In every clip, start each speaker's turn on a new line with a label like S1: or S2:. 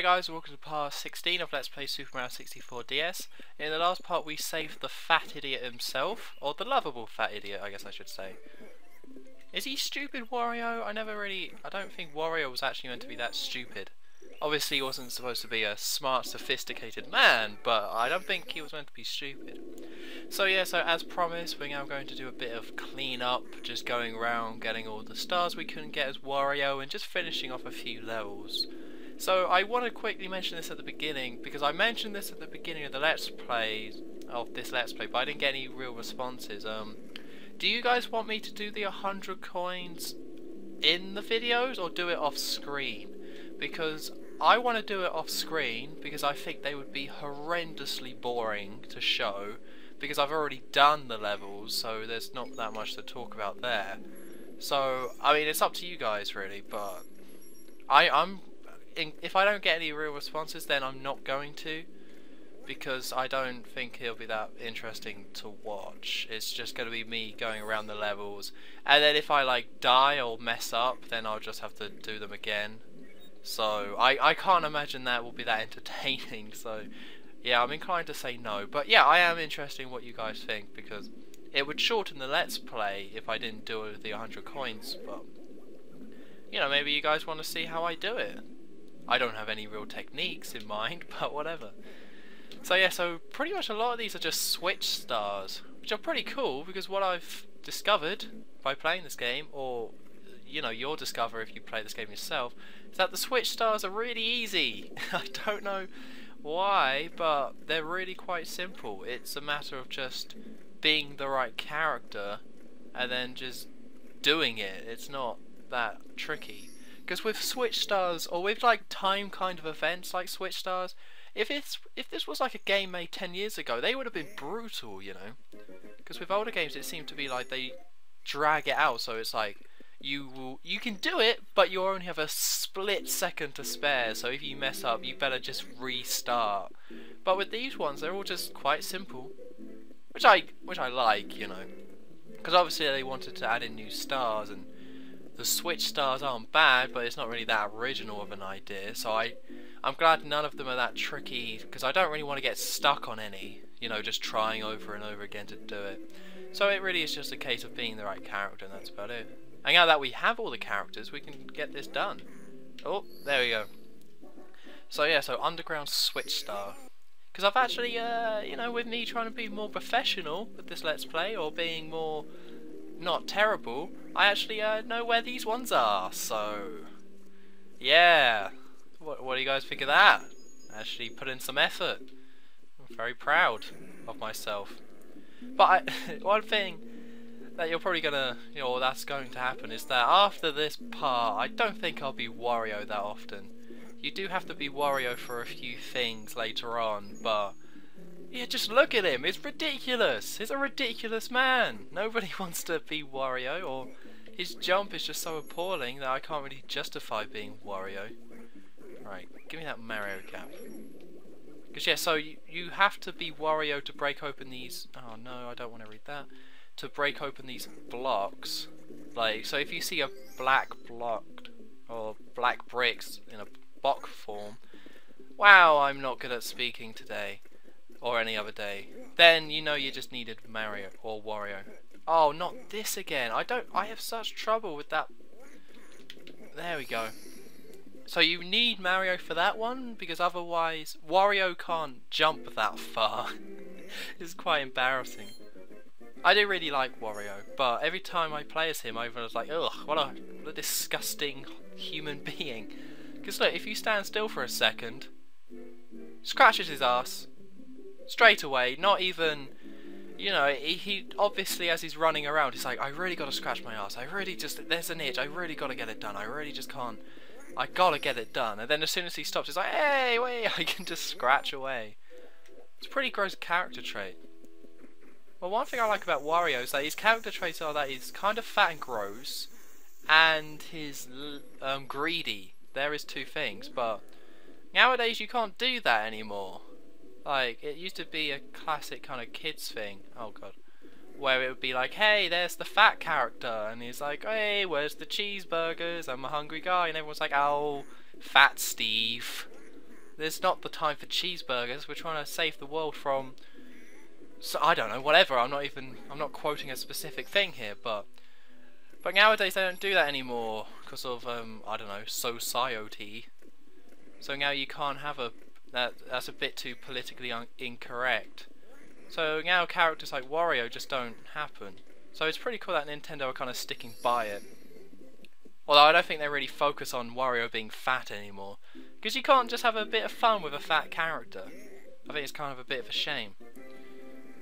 S1: Hey guys, welcome to part 16 of Let's Play Super Mario 64 DS. In the last part we saved the fat idiot himself, or the lovable fat idiot I guess I should say. Is he stupid, Wario? I don't think Wario was actually meant to be that stupid. Obviously he wasn't supposed to be a smart, sophisticated man, but I don't think he was meant to be stupid. So yeah, so as promised, we're now going to do a bit of clean up, just going around getting all the stars we couldn't get as Wario and just finishing off a few levels. So I want to quickly mention this at the beginning, because I mentioned this at the beginning of the Let's Play, but I didn't get any real responses. Do you guys want me to do the 100 coins in the videos, or do it off screen? Because I want to do it off screen, because I think they would be horrendously boring to show, because I've already done the levels, so there's not that much to talk about there. So, I mean, it's up to you guys really, but if I don't get any real responses, then I'm not going to, because I don't think it'll be that interesting to watch. It's just going to be me going around the levels, and then if I like die or mess up, then I'll just have to do them again. So I can't imagine that will be that entertaining. So yeah, I'm inclined to say no, but yeah, I am interested in what you guys think, because it would shorten the Let's Play if I didn't do the 100 coins, but you know, maybe you guys want to see how I do it. I don't have any real techniques in mind, but whatever. So yeah, so pretty much a lot of these are just switch stars, which are pretty cool, because what I've discovered by playing this game, or you know, you'll discover if you play this game yourself, is that the switch stars are really easy. I don't know why, but they're really quite simple. It's a matter of just being the right character and then just doing it. It's not that tricky. Because with switch stars, or with like time kind of events like switch stars, if this was like a game made 10 years ago, they would have been brutal, you know. Because with older games, it seemed to be like they drag it out, so it's like you can do it, but you only have a split second to spare. So if you mess up, you better just restart. But with these ones, they're all just quite simple, which I like, you know. Because obviously they wanted to add in new stars, and the switch stars aren't bad, but it's not really that original of an idea. So I'm glad none of them are that tricky, because I don't really want to get stuck on any, you know, just trying over and over again to do it. So it really is just a case of being the right character, and that's about it. And now that we have all the characters, we can get this done. Oh, there we go. So yeah, so underground switch star. Because I've actually, you know, with me trying to be more professional with this Let's Play, or being more not terrible, I actually know where these ones are. So yeah, what do you guys think of that? I actually put in some effort. I'm very proud of myself. But one thing that you're probably gonna, you know, or that's going to happen, is that after this part, I don't think I'll be Wario that often. You do have to be Wario for a few things later on, but yeah, just look at him. It's ridiculous. He's a ridiculous man. Nobody wants to be Wario, or his jump is just so appalling that I can't really justify being Wario. Right, give me that Mario cap. Because yeah, so you have to be Wario to break open these. Oh no, I don't want to read that. To break open these blocks. Like, so if you see a black block or black bricks in a block form, wow, I'm not good at speaking today, or any other day, then you know you just needed Mario or Wario. Oh, not this again. I have such trouble with that. There we go. So you need Mario for that one, because otherwise Wario can't jump that far. It's quite embarrassing. I do really like Wario, but every time I play as him, I was like, ugh, what a disgusting human being. Because look, if you stand still for a second, scratches his ass straight away. Not even, you know, he obviously, as he's running around, he's like, I really got to scratch my ass. I really just, there's an itch. I really got to get it done. I really just can't. I gotta get it done. And then as soon as he stops, he's like, hey, wait, I can just scratch away. It's a pretty gross character trait. Well, one thing I like about Wario is that his character traits are that he's kind of fat and gross, and he's greedy. There is two things, but nowadays you can't do that anymore. Like, it used to be a classic kind of kids thing. Oh god. Where it would be like, hey, there's the fat character, and he's like, hey, where's the cheeseburgers? I'm a hungry guy, and everyone's like, oh, fat Steve. There's not the time for cheeseburgers. We're trying to save the world from... So, I don't know, whatever. I'm not quoting a specific thing here, but nowadays they don't do that anymore because of I don't know, society. So now you can't have that's a bit too politically incorrect. So now characters like Wario just don't happen. So it's pretty cool that Nintendo are kind of sticking by it. Although I don't think they really focus on Wario being fat anymore, because you can't just have a bit of fun with a fat character. I think it's kind of a bit of a shame.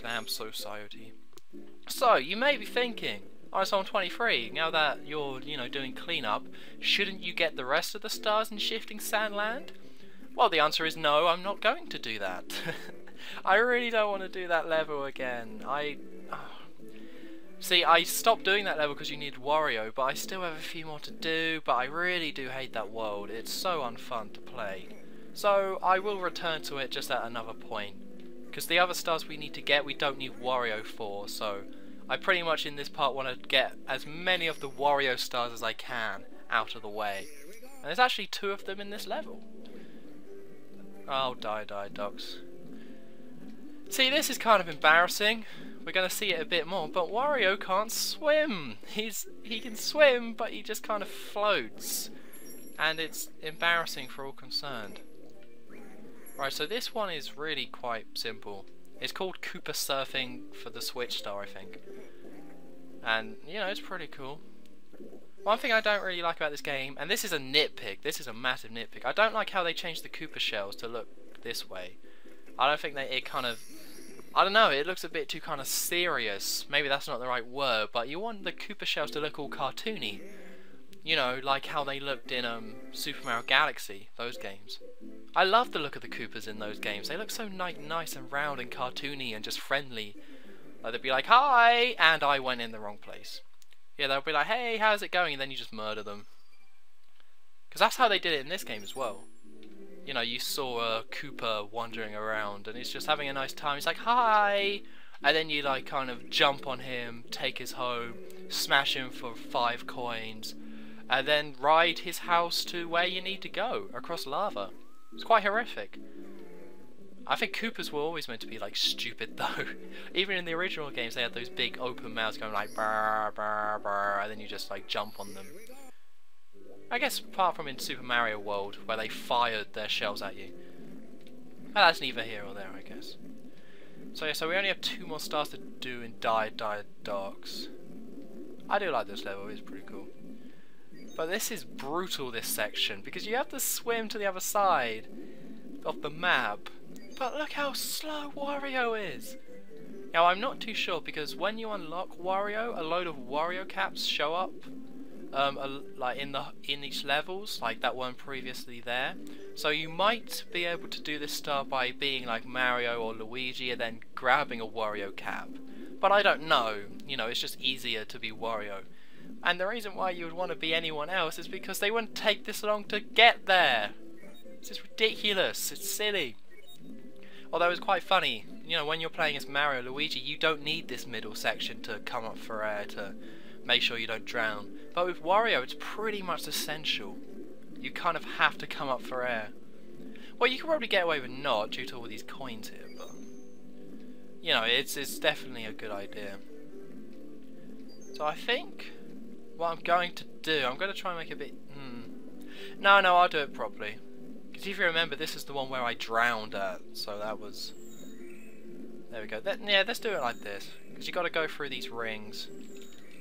S1: Damn society. So you may be thinking, oh, so I'm 23. Now that you're, doing cleanup, shouldn't you get the rest of the stars in Shifting Sandland? Well, the answer is no. I'm not going to do that. I really don't want to do that level again. See, I stopped doing that level because you need Wario, but I still have a few more to do, but I really do hate that world. It's so unfun to play. So I will return to it just at another point. Because the other stars we need to get, we don't need Wario for, so I pretty much in this part want to get as many of the Wario stars as I can out of the way. And there's actually 2 of them in this level. Oh, die, ducks. See, this is kind of embarrassing. We're going to see it a bit more, but Wario can't swim. He can swim, but he just kind of floats. And it's embarrassing for all concerned. Right, so this one is really quite simple. It's called Koopa Surfing for the Switch Star, I think. And, it's pretty cool. One thing I don't really like about this game, and this is a nitpick, this is a massive nitpick, I don't like how they changed the Koopa shells to look this way. I don't think it kind of... I don't know, it looks a bit too kind of serious. Maybe that's not the right word, but you want the Koopa shells to look all cartoony. Like how they looked in Super Mario Galaxy, those games. I love the look of the Koopas in those games. They look so nice and round and cartoony and just friendly. Like they'd be like, hi! And I went in the wrong place. Yeah, they'll be like, hey, how's it going? And then you just murder them. Because that's how they did it in this game as well. You saw a Koopa wandering around and he's just having a nice time. He's like, hi! And then you kind of jump on him, take his home, smash him for 5 coins, and then ride his house to where you need to go, across lava. It's quite horrific. I think Koopas were always meant to be stupid though. Even in the original games they had those big open mouths going like brr, brr, brr, and then you just jump on them. I guess apart from in Super Mario World where they fired their shells at you. Well, that's neither here or there, I guess. So yeah, so we only have 2 more stars to do in Die Docks. I do like this level, it's pretty cool. But this is brutal, this section, because you have to swim to the other side of the map. But look how slow Wario is! Now I'm not too sure, because when you unlock Wario, a load of Wario caps show up. In each levels, that weren't previously there. So you might be able to do this star by being like Mario or Luigi and then grabbing a Wario cap. But I don't know, it's just easier to be Wario. And the reason why you would want to be anyone else is because they wouldn't take this long to get there. This is ridiculous, it's silly. Although it's quite funny, when you're playing as Mario or Luigi, you don't need this middle section to come up for air to make sure you don't drown. But with Wario, it's pretty much essential. You kind of have to come up for air. Well, you can probably get away with not due to all these coins here, but it's definitely a good idea. So I think what I'm going to do, I'm going to try and make it a bit... No, I'll do it properly. Because if you remember, this is the one where I drowned at, so that was... There we go. Yeah, let's do it like this. Because you got to go through these rings.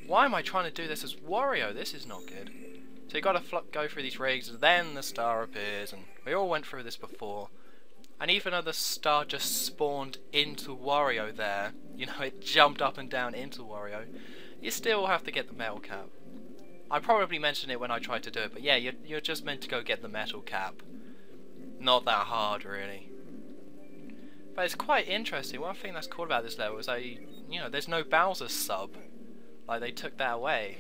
S1: Why am I trying to do this as Wario? This is not good. So you got to go through these rings, and then the star appears, and we all went through this before. And even though the star just spawned into Wario there, it jumped up and down into Wario, you still have to get the metal cap. I probably mentioned it when I tried to do it, but yeah, you're just meant to go get the metal cap. Not that hard, really. But it's quite interesting. One thing that's cool about this level is that, there's no Bowser's sub. They took that away.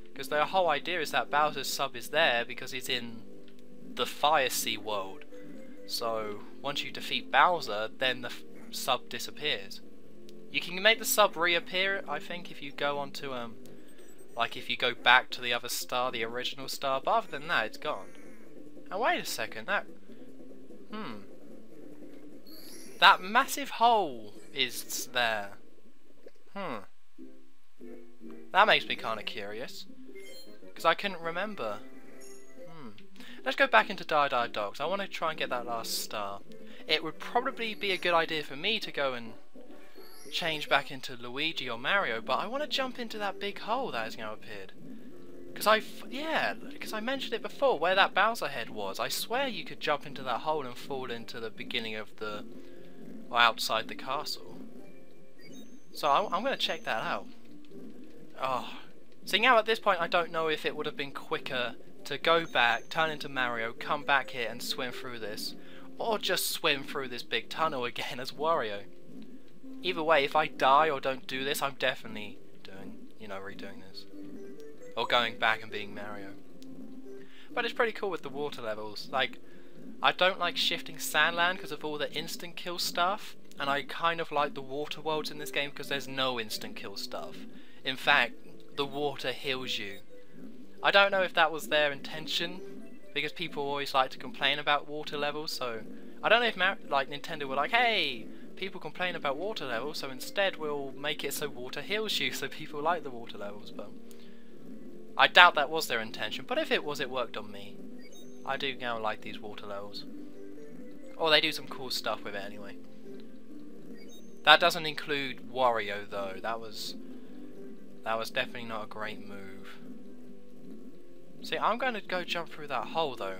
S1: Because the whole idea is that Bowser's sub is there because he's in the Fire Sea world. So, once you defeat Bowser, then the sub disappears. You can make the sub reappear, I think, if you go onto, if you go back to the other star, the original star, but other than that, it's gone. Now wait a second, That massive hole is there. That makes me kind of curious. Because I couldn't remember. Let's go back into Die Docks. I want to try and get that last star. It would probably be a good idea for me to go and change back into Luigi or Mario, but I want to jump into that big hole that has now appeared. Because I mentioned it before, where that Bowser head was. I swear you could jump into that hole and fall into the beginning of the... or outside the castle. So I'm going to check that out. Oh. See, now at this point I don't know if it would have been quicker to go back, turn into Mario, come back here and swim through this, or just swim through this big tunnel again as Wario. Either way, if I die or don't do this, I'm definitely doing, redoing this. Or going back and being Mario. But it's pretty cool with the water levels. Like, I don't like shifting Sandland because of all the instant kill stuff, and I kind of like the water worlds in this game because there's no instant kill stuff. In fact, the water heals you. I don't know if that was their intention, because people always like to complain about water levels, so I don't know if Nintendo were like, hey, people complain about water levels, so instead we'll make it so water heals you, so people like the water levels, but I doubt that was their intention, but if it was, it worked on me. I do now like these water levels. Or they do some cool stuff with it anyway. That doesn't include Wario though, that was definitely not a great move. See, I'm going to go jump through that hole though.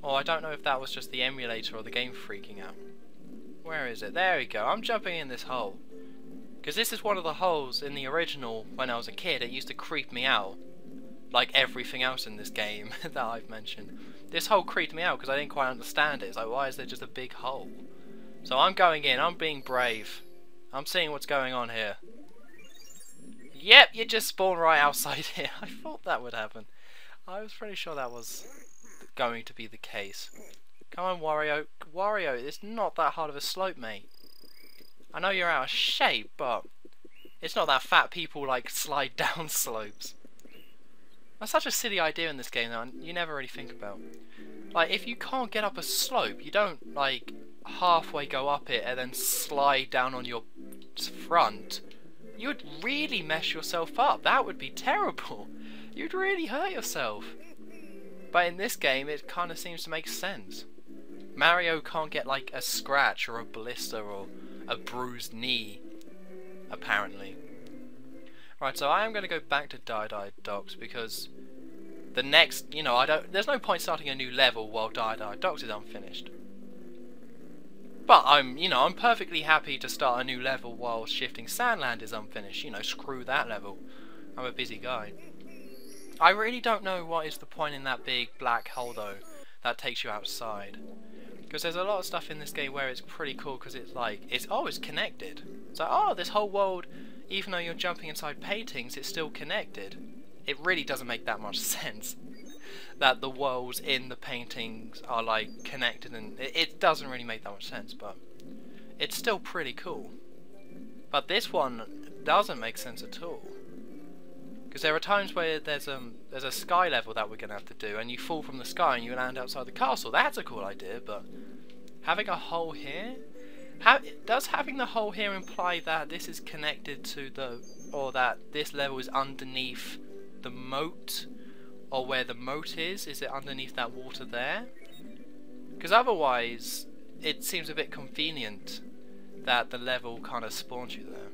S1: Or I don't know if that was just the emulator or the game freaking out. Where is it? There we go. I'm jumping in this hole. Because this is one of the holes in the original when I was a kid. It used to creep me out. Like everything else in this game that I've mentioned. This hole creeped me out because I didn't quite understand it. It's like, why is there just a big hole? So I'm going in. I'm being brave. I'm seeing what's going on here. Yep, you just spawned right outside here. I thought that would happen. I was pretty sure that was going to be the case. Come on, Wario. Wario, it's not that hard of a slope, mate. I know you're out of shape, but it's not that fat people like slide down slopes. That's such a silly idea in this game that you never really think about. Like, if you can't get up a slope, you don't like halfway go up it and then slide down on your front. You would really mess yourself up. That would be terrible. You'd really hurt yourself. But in this game, it kind of seems to make sense. Mario can't get like a scratch or a blister or a bruised knee, apparently. Right, so I am going to go back to Die Docks because the next, there's no point starting a new level while Die Docks is unfinished. But I'm perfectly happy to start a new level while Shifting Sandland is unfinished. Screw that level. I'm a busy guy. I really don't know what is the point in that big black hole though that takes you outside. Because there's a lot of stuff in this game where it's pretty cool because it's like, it's connected. It's like, oh, this whole world, even though you're jumping inside paintings, it's still connected. It really doesn't make that much sense that the worlds in the paintings are like connected, and it doesn't really make that much sense, but it's still pretty cool. But this one doesn't make sense at all. Because there are times where there's a sky level that we're going to have to do, and you fall from the sky and you land outside the castle. That's a cool idea, but having a hole here? Does having the hole here imply that this is connected to or that this level is underneath the moat? Or where the moat is? Is it underneath that water there? Because otherwise, it seems a bit convenient that the level kind of spawns you there.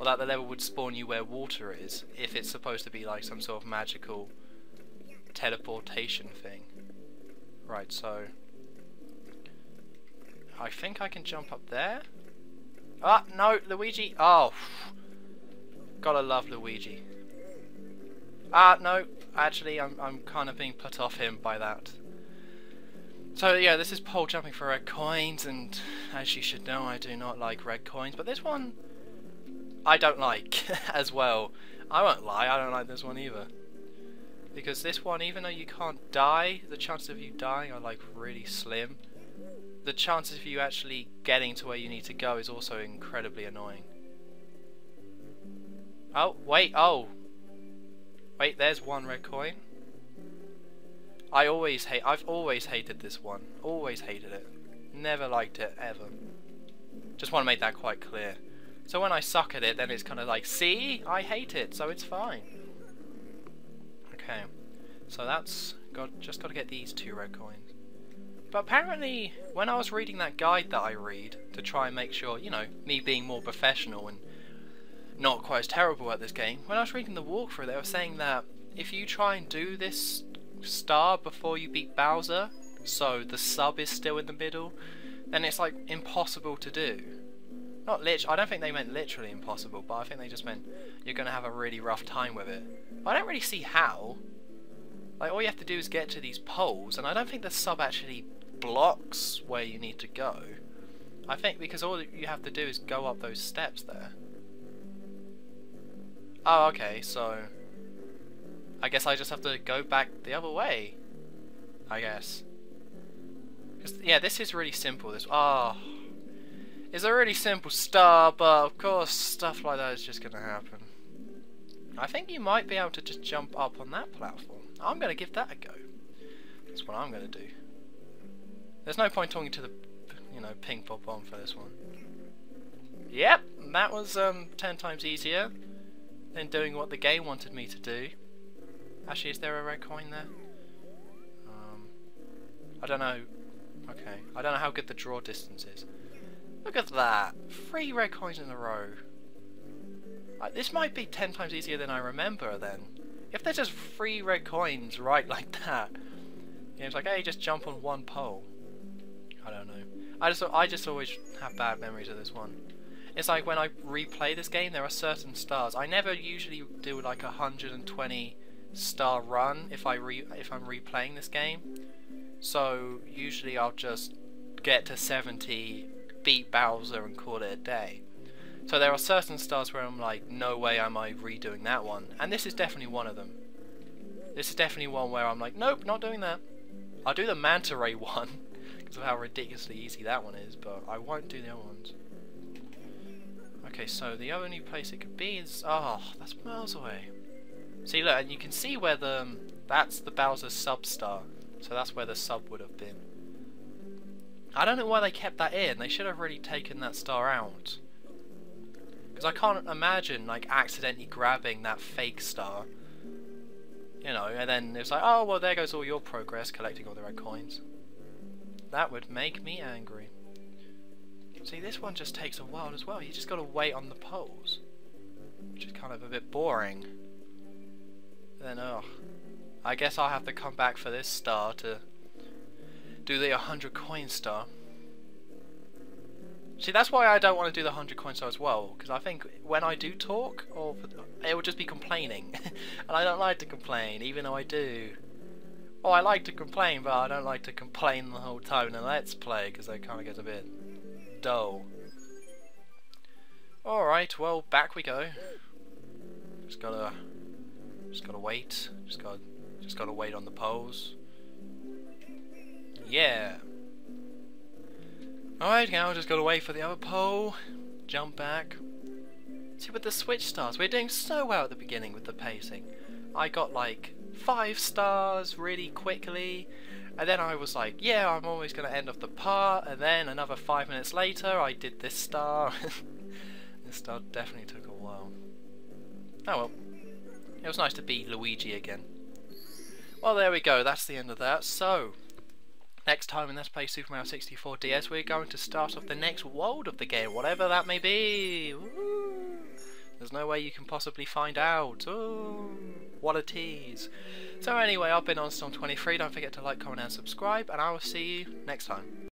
S1: Or that the level would spawn you where water is, if it's supposed to be like some sort of magical teleportation thing. Right, so I think I can jump up there. Ah, no, Luigi. Oh, gotta love Luigi. Ah, no, actually, I'm kind of being put off him by that. So yeah, this is pole jumping for red coins, and as you should know, I do not like red coins, but this one I don't like as well. I won't lie, I don't like this one either. Because this one, even though you can't die, the chances of you dying are like really slim. The chances of you actually getting to where you need to go is also incredibly annoying. Oh, wait, oh! Wait, there's one red coin. I've always hated this one. Always hated it. Never liked it, ever. Just want to make that quite clear. So when I suck at it, then it's kind of like, see? I hate it, so it's fine. Okay. So that's... just got to get these 2 red coins. But apparently, when I was reading that guide that I read, to try and make sure, you know, me being more professional and not quite as terrible at this game, when I was reading the walkthrough, they were saying that if you try and do this star before you beat Bowser, so the sub is still in the middle, then it's like impossible to do. Not literally, I don't think they meant literally impossible, but I think they just meant you're going to have a really rough time with it. But I don't really see how. Like, all you have to do is get to these poles, and I don't think the sub actually blocks where you need to go. I think because all you have to do is go up those steps there. Oh, okay, so I guess I just have to go back the other way, I guess. 'Cause, yeah, this is really simple. This it's a really simple star, but of course stuff like that is just going to happen. I think you might be able to just jump up on that platform. I'm going to give that a go. That's what I'm going to do. There's no point talking to the, you know, ping pong bomb for this one. Yep, that was 10 times easier than doing what the game wanted me to do. Actually, is there a red coin there? I don't know. Okay, I don't know how good the draw distance is. Look at that! 3 red coins in a row. This might be 10 times easier than I remember then. If there's just 3 red coins right like that, it's like, hey, just jump on 1 pole. I don't know. I just always have bad memories of this one. It's like when I replay this game, there are certain stars. I never usually do like a 120 star run if I'm replaying this game. So usually I'll just get to 70, beat Bowser and call it a day. So there are certain stars where I'm like, no way am I redoing that one. And this is definitely one of them. This is definitely one where I'm like, nope, not doing that. I'll do the Manta Ray one because of how ridiculously easy that one is, but I won't do the other ones. Okay, so the only place it could be is... oh, that's miles away. See, look, and you can see where that's the Bowser sub-star. So that's where the sub would have been. I don't know why they kept that in. They should have really taken that star out. Because I can't imagine, like, accidentally grabbing that fake star. You know, and then it's like, oh, well, there goes all your progress, collecting all the red coins. That would make me angry. See, this one just takes a while as well. You just got to wait on the poles. Which is kind of a bit boring. Then, ugh. I guess I'll have to come back for this star to do the 100 coin star. See, that's why I don't want to do the 100 coin star as well, because I think when I do talk, it will just be complaining. And I don't like to complain, even though I do. Oh, I like to complain, but I don't like to complain the whole time in a Let's Play, because it kind of gets a bit dull. Alright, well, back we go. Just gotta wait. Just gotta wait on the poles. Yeah. Alright, now just gotta wait for the other pole. Jump back. See, with the switch stars, we're doing so well at the beginning with the pacing. I got like 5 stars really quickly, and then I was like, yeah, I'm always gonna end off the part, and then another 5 minutes later I did this star. This star definitely took a while. Oh well. It was nice to beat Luigi again. Well, there we go, that's the end of that. So, next time in Let's Play Super Mario 64 DS, we're going to start off the next world of the game, whatever that may be. Woo! There's no way you can possibly find out. Ooh, what a tease. So anyway, I've been OnStorm23. Don't forget to like, comment and subscribe, and I will see you next time.